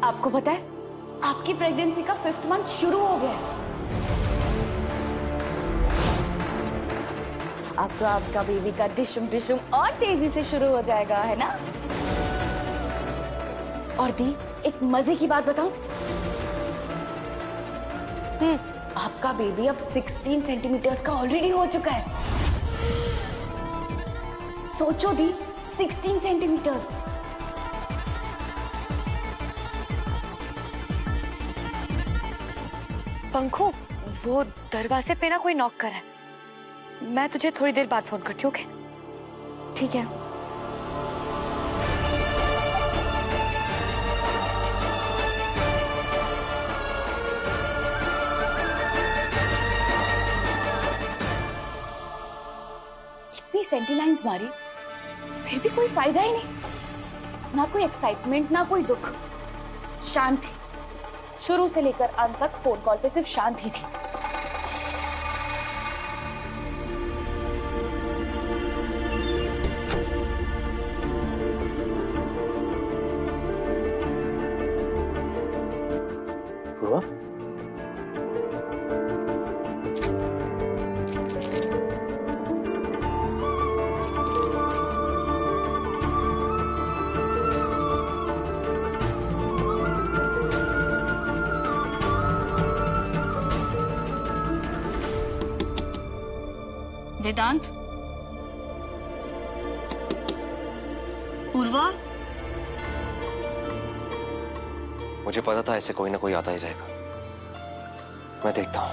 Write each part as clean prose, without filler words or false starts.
आपको पता है आपकी प्रेगनेंसी का 5th मंथ शुरू हो गया है। अब तो आपका बेबी का डिशुम डिशुम और तेजी से शुरू हो जाएगा, है ना? और दी, एक मजे की बात बताऊं? आपका बेबी अब 16 सेंटीमीटर्स का ऑलरेडी हो चुका है। सोचो दी, 16 सेंटीमीटर्स। पंखू, वो दरवाजे पे ना कोई नॉक कर रहा है। मैं तुझे थोड़ी देर बाद फोन करती हूँ, ओके? ठीक है। इतनी सेंटीलाइंस मारी फिर भी कोई फायदा ही नहीं। ना कोई एक्साइटमेंट, ना कोई दुख, शांति। शुरू से लेकर अंत तक फोन कॉल पे सिर्फ शांति थी। पूर्वा, वेदांत, पूर्वा, मुझे पता था ऐसे कोई ना कोई आता ही रहेगा। मैं देखता हूँ।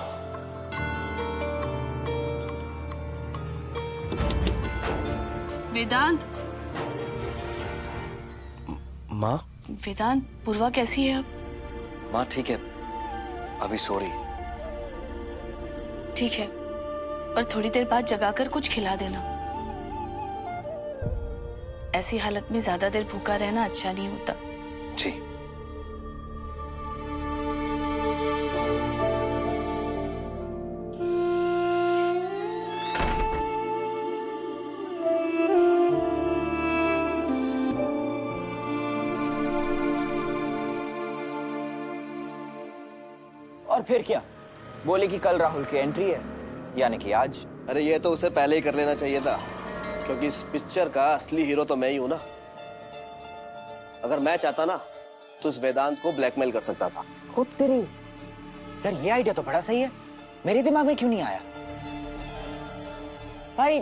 वेदांत, माँ? वेदांत, पूर्वा कैसी है अब? माँ ठीक है, अभी सो रही। ठीक है, पर थोड़ी देर बाद जगाकर कुछ खिला देना। ऐसी हालत में ज्यादा देर भूखा रहना अच्छा नहीं होता। जी। और फिर क्या? बोले कि कल राहुल की एंट्री है, यानी कि आज। अरे ये तो उसे पहले ही कर लेना चाहिए था, क्योंकि इस पिक्चर का असली हीरो तो मैं ही हूं ना। अगर मैं चाहता ना तो उस वेदांत को ब्लैकमेल कर सकता था। खुद तेरी यार, ये आइडिया तो बड़ा सही है। मेरे दिमाग में क्यों नहीं आया? भाई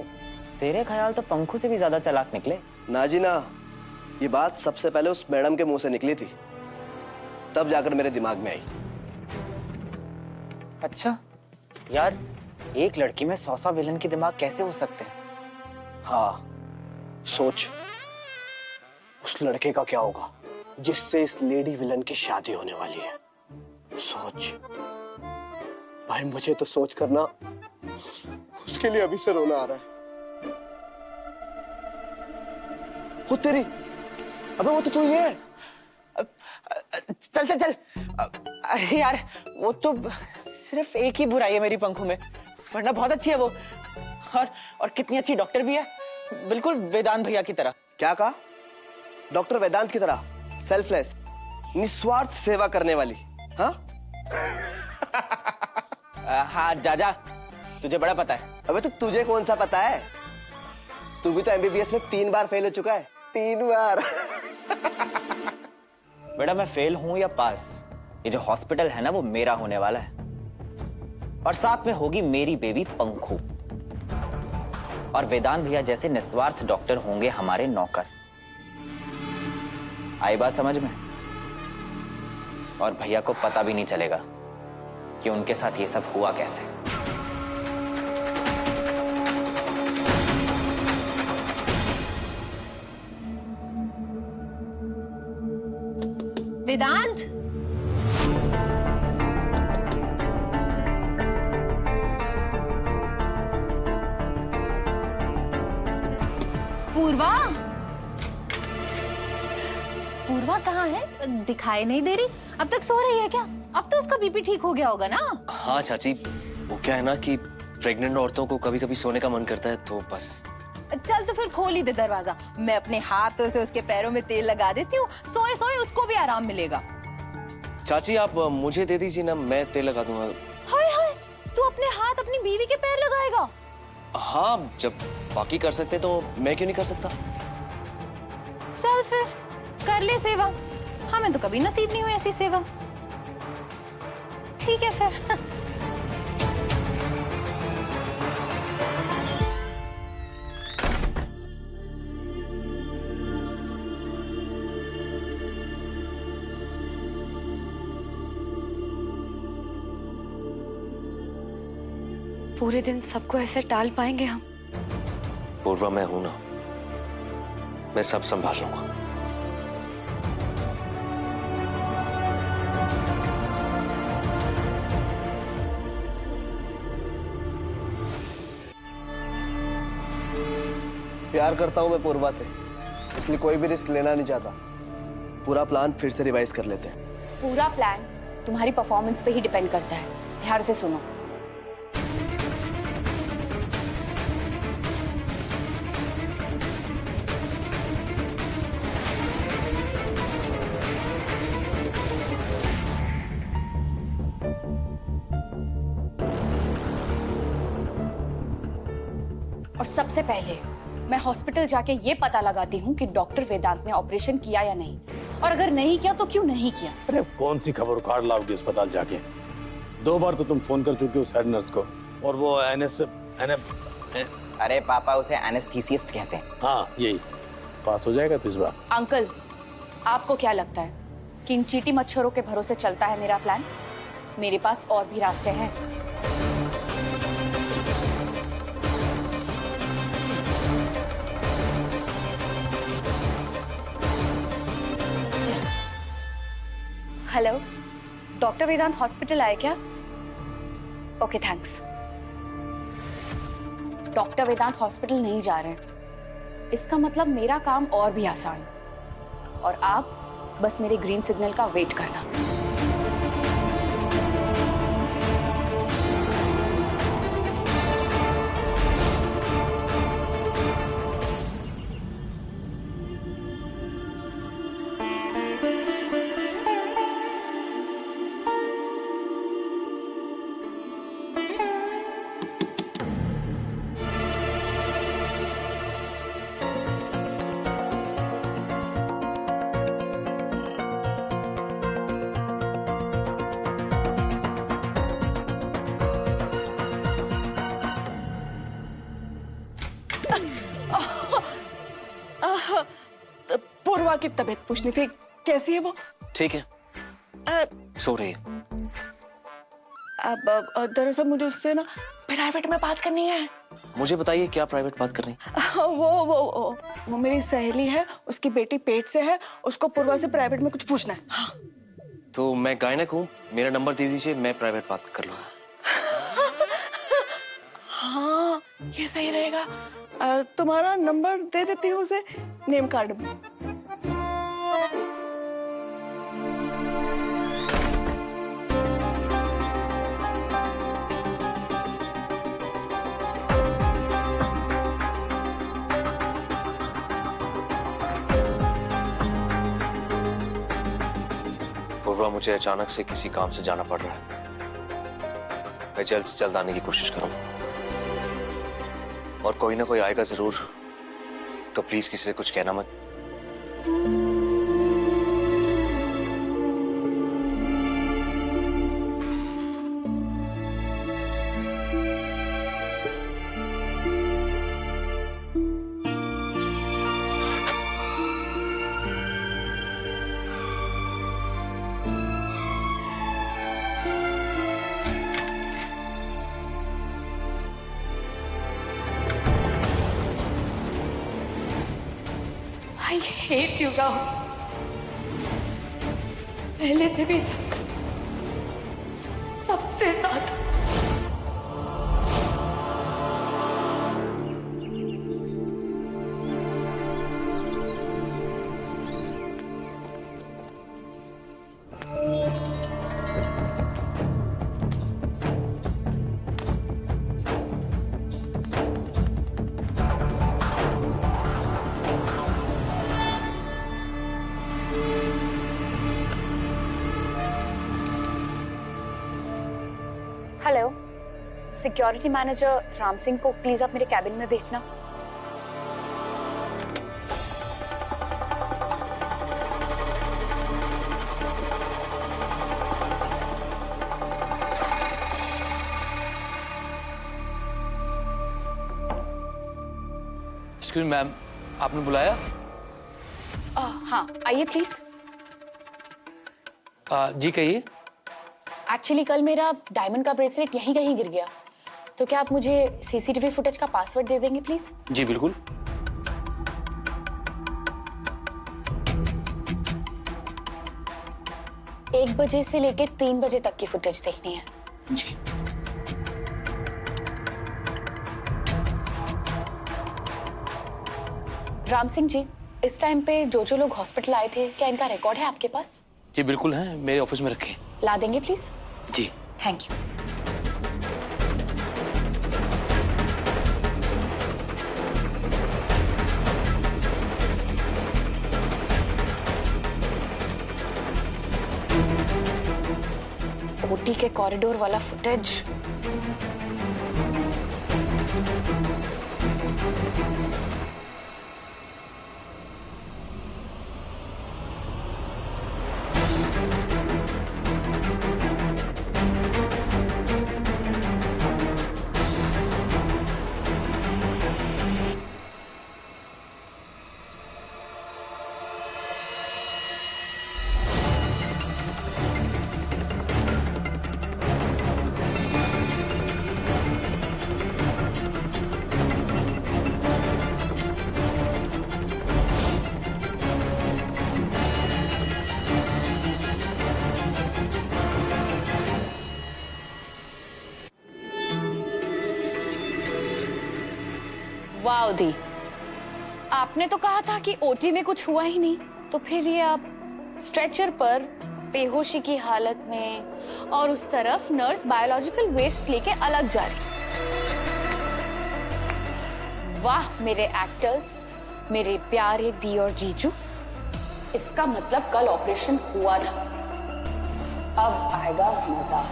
तेरे ख्याल तो पंखू से भी ज्यादा चालाक निकले। ना जी ना, ये बात सबसे पहले उस मैडम के मुंह से निकली थी, तब जाकर मेरे दिमाग में आई। अच्छा यार, एक लड़की में 100 विलन के दिमाग कैसे हो सकते हैं? हाँ, सोच उस लड़के का क्या होगा जिससे इस लेडी विलन की शादी होने वाली है। सोच भाई, मुझे तो सोच करना उसके लिए अभी से रोना आ रहा है। वो तेरी, अबे वो तो तू ही है। चल चल चल। अरे यार, वो तो सिर्फ एक ही बुराई है मेरी पंखू में, वरना बहुत अच्छी है वो। और कितनी अच्छी डॉक्टर भी है, बिल्कुल वेदांत भैया की तरह। क्या कहा? डॉक्टर वेदांत की तरह सेल्फलेस, निस्वार्थ सेवा करने वाली। हाँ हाँ जा जा, तुझे बड़ा पता है। अबे तो तुझे कौन सा पता है? तू भी तो एमबीबीएस में 3 बार फेल हो चुका है। 3 बार। बेटा मैं फेल हूं या पास, ये जो हॉस्पिटल है ना वो मेरा होने वाला है, और साथ में होगी मेरी बेबी पंखू। और वेदांत भैया जैसे निस्वार्थ डॉक्टर होंगे हमारे नौकर। आई बात समझ में? और भैया को पता भी नहीं चलेगा कि उनके साथ ये सब हुआ कैसे। वेदांत, पूर्वा, पूर्वा कहाँ है? दिखाई नहीं दे रही। अब तक सो रही है क्या? अब तो उसका बीपी ठीक हो गया होगा ना? हाँ चाची, वो क्या है ना कि प्रेग्नेंट औरतों को कभी कभी सोने का मन करता है, तो बस। चल तो फिर खोल ही दे दरवाजा, मैं अपने हाथों से उसके पैरों में तेल लगा देती हूँ। सोए सोए उसको भी आराम मिलेगा। चाची आप मुझे दे दीजिए ना, मैं तेल लगा दूंगा। हाय हाय, तू अपने हाथ अपनी बीवी के पैर लगाएगा? हाँ, जब बाकी कर सकते तो मैं क्यों नहीं कर सकता? चल फिर कर ले सेवा, हमें तो कभी नसीब नहीं हुई ऐसी सेवा। ठीक है फिर। पूरे दिन सबको ऐसे टाल पाएंगे हम? पूर्वा मैं हूं ना, मैं सब संभाल लूंगा। प्यार करता हूं मैं पूर्वा से, इसलिए कोई भी रिस्क लेना नहीं चाहता। पूरा प्लान फिर से रिवाइज कर लेते हैं। पूरा प्लान तुम्हारी परफॉर्मेंस पे ही डिपेंड करता है, ध्यान से सुनो। और सबसे पहले मैं हॉस्पिटल जाके ये पता लगाती हूँ कि डॉक्टर वेदांत ने ऑपरेशन किया या नहीं, और अगर नहीं किया तो क्यों नहीं किया। अरे कौन सी खबर उखाड़ लाओगे अस्पताल जाके? 2 बार तो तुम फोन कर चुके हो उस हेड नर्स को, और वो अरे पापा उसे एनेस्थीसिस्ट कहते हैं। हाँ यही, पास हो जाएगा तो इस बार। अंकल, आपको क्या लगता है कि इन चींटी मच्छरों के भरोसे चलता है मेरा प्लान? मेरे पास और भी रास्ते हैं। हेलो, डॉक्टर वेदांत हॉस्पिटल आए क्या? Okay thanks. डॉक्टर वेदांत हॉस्पिटल नहीं जा रहे, इसका मतलब मेरा काम और भी आसान, और आप बस मेरे ग्रीन सिग्नल का वेट करना। पूर्वा की तबीयत पूछनी थी, कैसी है वो? ठीक है, अ, सो रही है। अब दरअसल मुझे उससे ना प्राइवेट में बात करनी है। मुझे बताइए क्या प्राइवेट बात कर रही हैं? वो मेरी सहेली है, उसकी बेटी पेट से है, उसको पूर्वा से प्राइवेट में कुछ पूछना है। हाँ। तो मैं गायनक हूँ, मेरा नंबर दे दीजिए, मैं प्राइवेट बात कर लूंगा। हाँ ये सही रहेगा। तुम्हारा नंबर दे देती हूँ उसे, नेम कार्ड में। पूर्वा, मुझे अचानक से किसी काम से जाना पड़ रहा है, मैं जल्द से जल्द आने की कोशिश करूंगा, और कोई ना कोई आएगा जरूर, तो प्लीज किसी से कुछ कहना मत। I hate you, Rahul. पहले से भी सबसे ज्यादा। Hello, security manager Ram Singh को प्लीज आप मेरे कैबिन में भेजना। एक्सक्यूज मैम, आपने बुलाया? हाँ, आइए प्लीज। जी कहिए। एक्चुअली कल मेरा डायमंड का ब्रेसलेट यहीं कहीं गिर गया, तो क्या आप मुझे सीसीटीवी फुटेज का पासवर्ड दे देंगे प्लीज? जी बिल्कुल। एक बजे से लेके 3 बजे तक की फुटेज देखनी है। जी। राम सिंह जी, इस टाइम पे जो लोग हॉस्पिटल आए थे, क्या इनका रिकॉर्ड है आपके पास? जी बिल्कुल है, मेरे ऑफिस में रखें। ला देंगे प्लीज? जी। Thank you. ओटी के कॉरिडोर वाला फुटेज। वाओ दी, आपने तो कहा था कि ओटी में कुछ हुआ ही नहीं, तो फिर ये आप स्ट्रेचर पर बेहोशी की हालत में और उस तरफ नर्स बायोलॉजिकल वेस्ट लेके अलग जा रही। वाह मेरे एक्टर्स, मेरे प्यारे दी और जीजू, इसका मतलब कल ऑपरेशन हुआ था, अब आएगा मजा।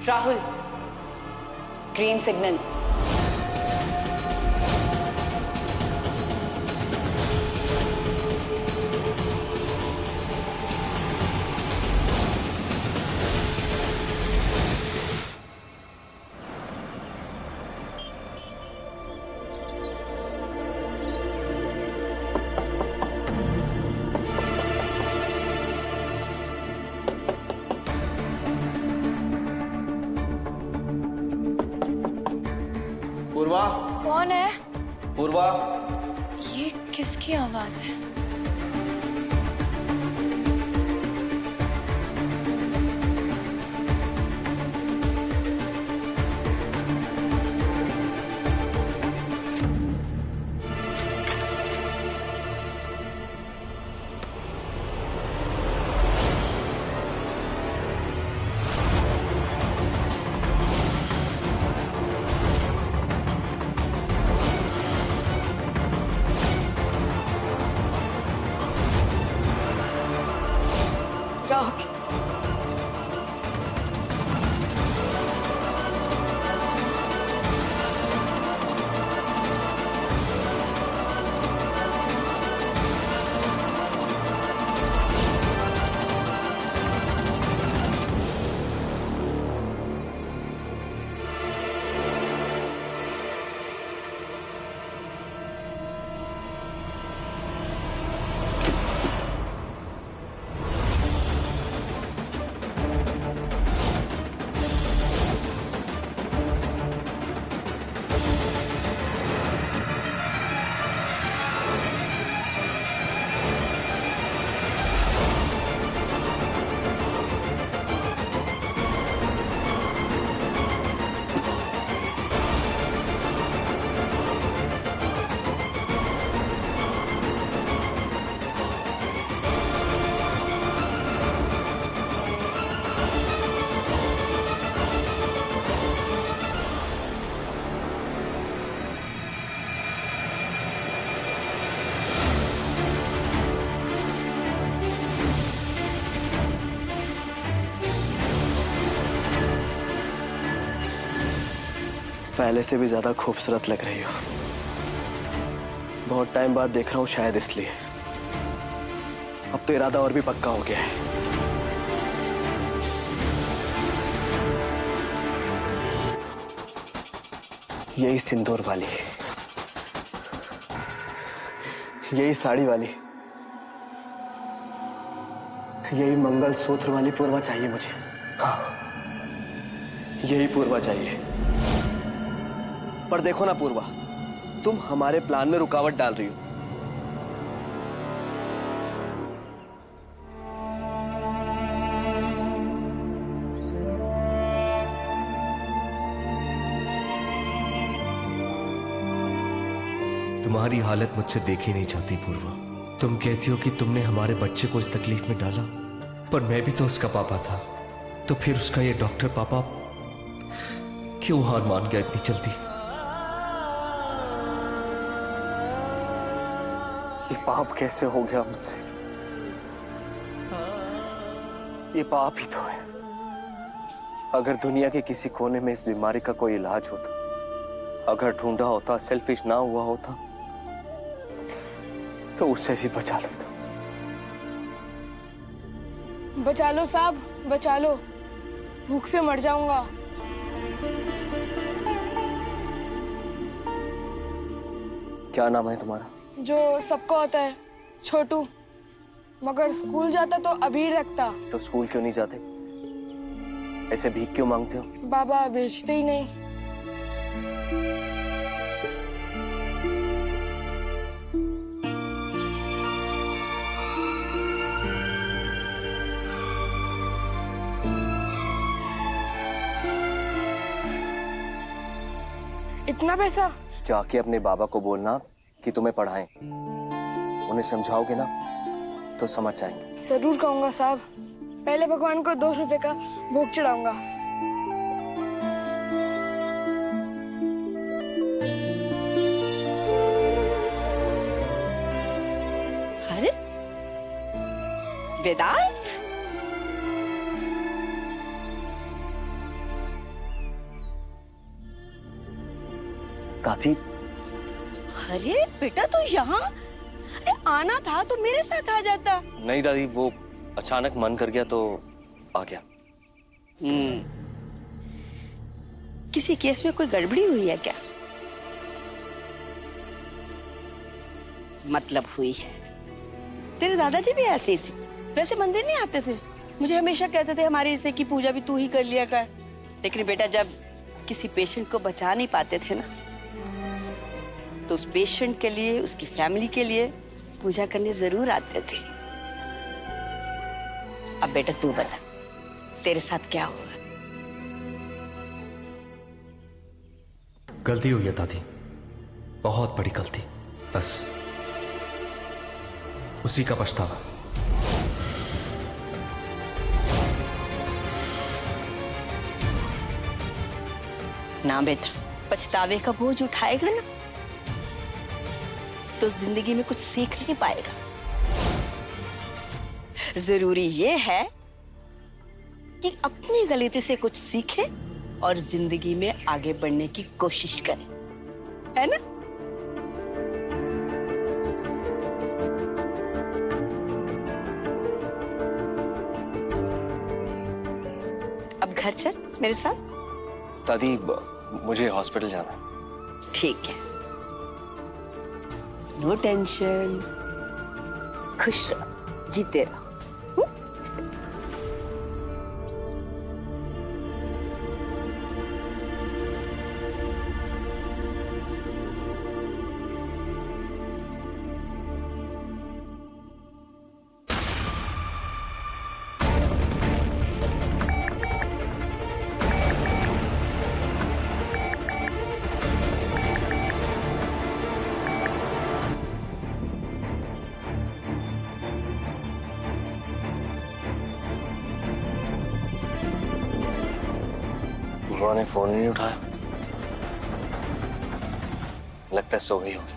Rahul, green signal. पूर्वा, कौन है? पूर्वा, ये किसकी आवाज है? पहले से भी ज्यादा खूबसूरत लग रही हो। बहुत टाइम बाद देख रहा हूँ, शायद इसलिए। अब तो इरादा और भी पक्का हो गया है। यही सिंदूर वाली, यही साड़ी वाली, यही मंगलसूत्र वाली पूर्वा चाहिए मुझे। हाँ, यही पूर्वा चाहिए। पर देखो ना पूर्वा, तुम हमारे प्लान में रुकावट डाल रही हो। तुम्हारी हालत मुझसे देखी नहीं जाती पूर्वा। तुम कहती हो कि तुमने हमारे बच्चे को इस तकलीफ में डाला, पर मैं भी तो उसका पापा था। तो फिर उसका ये डॉक्टर पापा क्यों हार मान गया इतनी जल्दी? ये पाप कैसे हो गया मुझसे? ये पाप ही तो है। अगर दुनिया के किसी कोने में इस बीमारी का कोई इलाज होता, अगर ढूंढा होता, सेल्फिश ना हुआ होता, तो उसे भी बचा लेता। बचा लो साहब, बचा लो, भूख से मर जाऊंगा। क्या नाम है तुम्हारा? जो सबको आता है, छोटू। मगर स्कूल जाता तो अभी रखता। तो स्कूल क्यों नहीं जाते? ऐसे भीख क्यों मांगते हो? बाबा बेचते ही नहीं। इतना पैसा? जाके अपने बाबा को बोलना कि तुम्हें पढ़ाएं। उन्हें समझाओगे ना तो समझ जाएंगे। जरूर कहूंगा साहब। पहले भगवान को 2 रुपए का भोग चढ़ाऊंगा। अरे वेदांत, दादी। अरे बेटा तू यहाँ? अरे आना था तो मेरे साथ आ जाता। नहीं दादी, वो अचानक मन कर गया तो आ गया। किसी केस में कोई गड़बड़ी हुई है क्या? मतलब हुई है। तेरे दादाजी भी ऐसे ही थे, वैसे मंदिर नहीं आते थे। मुझे हमेशा कहते थे हमारे हिस्से की पूजा भी तू ही कर लिया कर। लेकिन बेटा जब किसी पेशेंट को बचा नहीं पाते थे ना, तो उस पेशेंट के लिए, उसकी फैमिली के लिए पूजा करने जरूर आते थे। अब बेटा तू बता, तेरे साथ क्या हुआ? गलती हुई है दादी, बहुत बड़ी गलती। बस उसी का पछतावा। ना बेटा, पछतावे का बोझ उठाएगा ना तो जिंदगी में कुछ सीख नहीं पाएगा। जरूरी ये है कि अपनी गलती से कुछ सीखे और जिंदगी में आगे बढ़ने की कोशिश करे, है ना? अब घर चल मेरे साथ। दादी मुझे हॉस्पिटल जाना है। ठीक है, नो टेंशन, खुश रहो, जीते रहो। उन्होंने फोन नहीं उठाया, लगता है सो गई होगी।